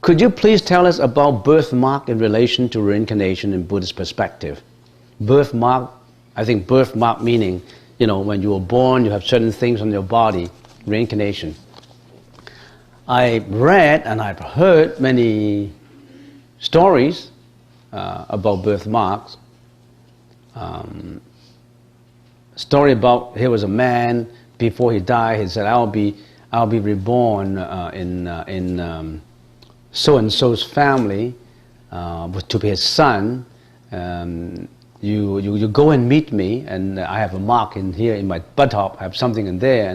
Could you please tell us about birthmark in relation to reincarnation in Buddhist perspective? Birthmark, I think birthmark meaning, when you were born, you have certain things on your body, reincarnation. I read and I've heard many stories about birthmarks. Story about, here was a man, before he died, he said, I'll be reborn in so-and-so's family, to be his son. You go and meet me, and I have a mark in here in my buttock. I have something in there,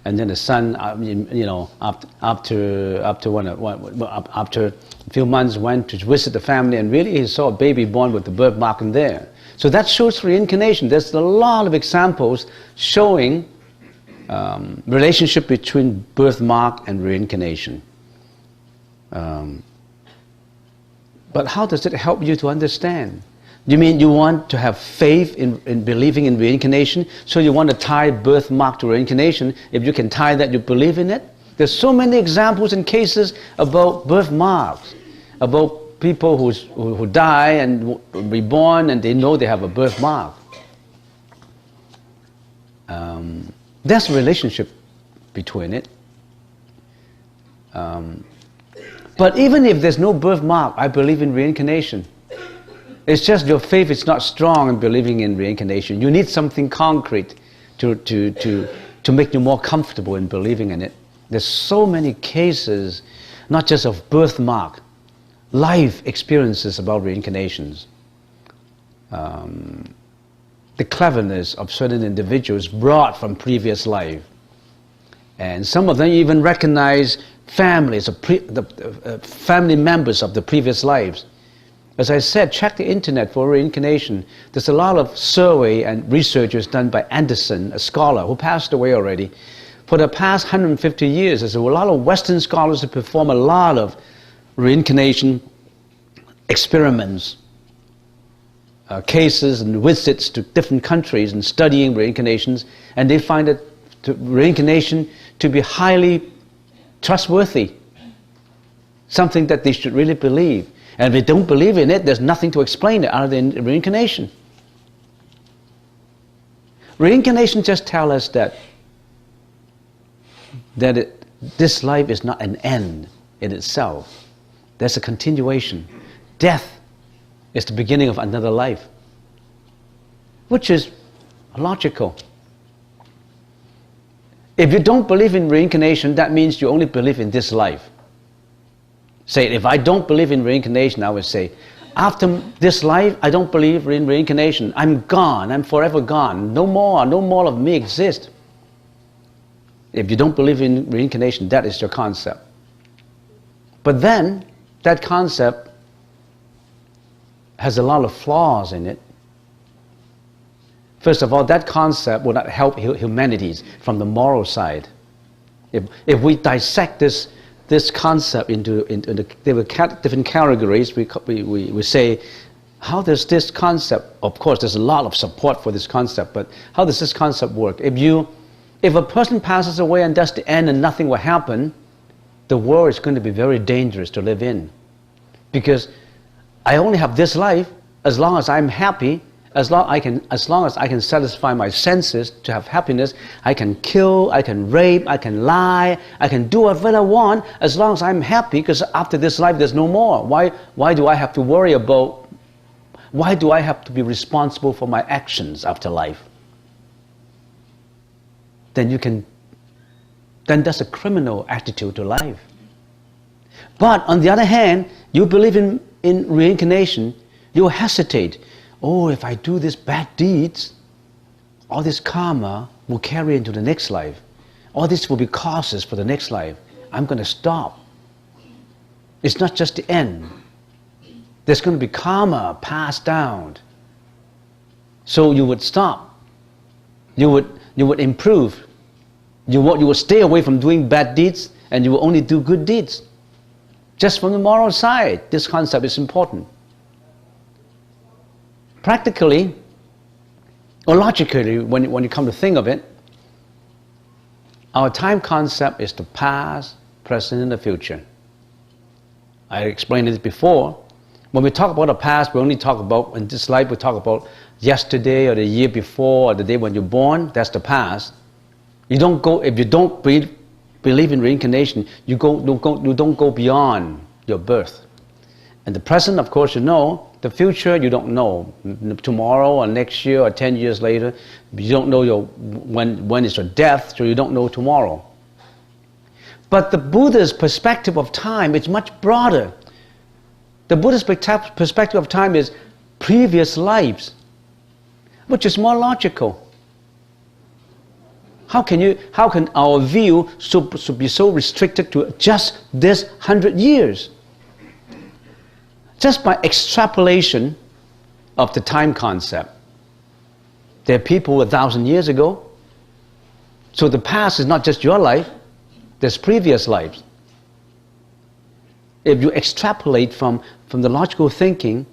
and then the son, after a few months, went to visit the family, and really he saw a baby born with the birthmark in there. So that shows reincarnation. There's a lot of examples showing relationship between birthmark and reincarnation. But how does it help you to understand? You mean you want to have faith in believing in reincarnation, so you want to tie birthmark to reincarnation? If you can tie that, you believe in it? There's so many examples and cases about birthmarks, about people who die and reborn and they know they have a birthmark. There's a relationship between it. But even if there's no birthmark, I believe in reincarnation. It's just your faith is not strong in believing in reincarnation. You need something concrete to make you more comfortable in believing in it. There's so many cases, not just of birthmark, life experiences about reincarnations. The cleverness of certain individuals brought from previous life. And some of them even recognize families, family members of the previous lives. As I said, check the internet for reincarnation. There's a lot of survey and researches done by Anderson, a scholar who passed away already. For the past 150 years, there's a lot of Western scholars who perform a lot of reincarnation experiments, cases and visits to different countries and studying reincarnations, and they find that reincarnation to be highly trustworthy, something that they should really believe. And if they don't believe in it, there's nothing to explain it other than reincarnation. Reincarnation just tells us that this life is not an end in itself. There's a continuation. Death is the beginning of another life, which is logical. If you don't believe in reincarnation, that means you only believe in this life. Say, if I don't believe in reincarnation, I would say, after this life, I don't believe in reincarnation. I'm gone. I'm forever gone. No more of me exists. If you don't believe in reincarnation, that is your concept. But then, that concept has a lot of flaws in it. First of all, that concept will not help humanities from the moral side. If we dissect this concept into different categories, we say, how does this concept, of course there's a lot of support for this concept, but how does this concept work? If a person passes away and that's the end and nothing will happen, the world is going to be very dangerous to live in. Because I only have this life. As long as I'm happy, as long as I can satisfy my senses to have happiness, I can kill, I can rape, I can lie, I can do whatever I want, as long as I'm happy, because after this life there's no more. Why do I have to worry about, why do I have to be responsible for my actions after life? Then that's a criminal attitude to life. But on the other hand, you believe in reincarnation, you hesitate. Oh, if I do these bad deeds, all this karma will carry into the next life. All this will be causes for the next life. I'm going to stop. It's not just the end. There's going to be karma passed down. So you would stop. You would improve. You would stay away from doing bad deeds, and you will only do good deeds. Just from the moral side, this concept is important. Practically, or logically, when you come to think of it, our time concept is the past, present, and the future. I explained it before. When we talk about the past, we only talk about, in this life, we talk about yesterday or the year before or the day when you're born. That's the past. You don't go, if you don't believe in reincarnation, you don't go beyond your birth. And the present, of course, you know. The future, you don't know. Tomorrow or next year or 10 years later, you don't know when is your death, so you don't know tomorrow. But the Buddha's perspective of time is much broader. The Buddhist perspective of time is previous lives, which is more logical. How can our view be so restricted to just this 100 years? Just by extrapolation of the time concept. There are people 1,000 years ago. So the past is not just your life, there's previous lives. If you extrapolate from the logical thinking,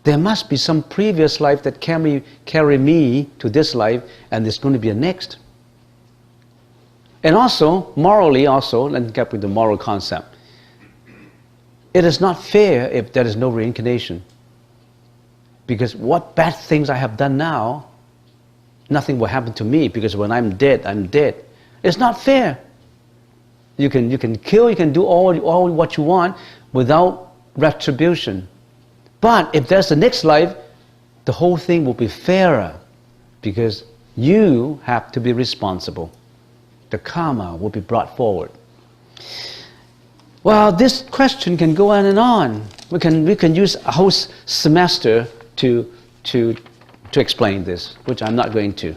there must be some previous life that carry me to this life, and there's going to be a next. And also, morally also, let's get with the moral concept. It is not fair if there is no reincarnation. Because what bad things I have done now, nothing will happen to me, because when I'm dead, I'm dead. It's not fair. You can kill, you can do all what you want without retribution. But if there's the next life, the whole thing will be fairer, because you have to be responsible. The karma will be brought forward. Well, this question can go on and on. We can use a whole semester to explain this, which I'm not going to.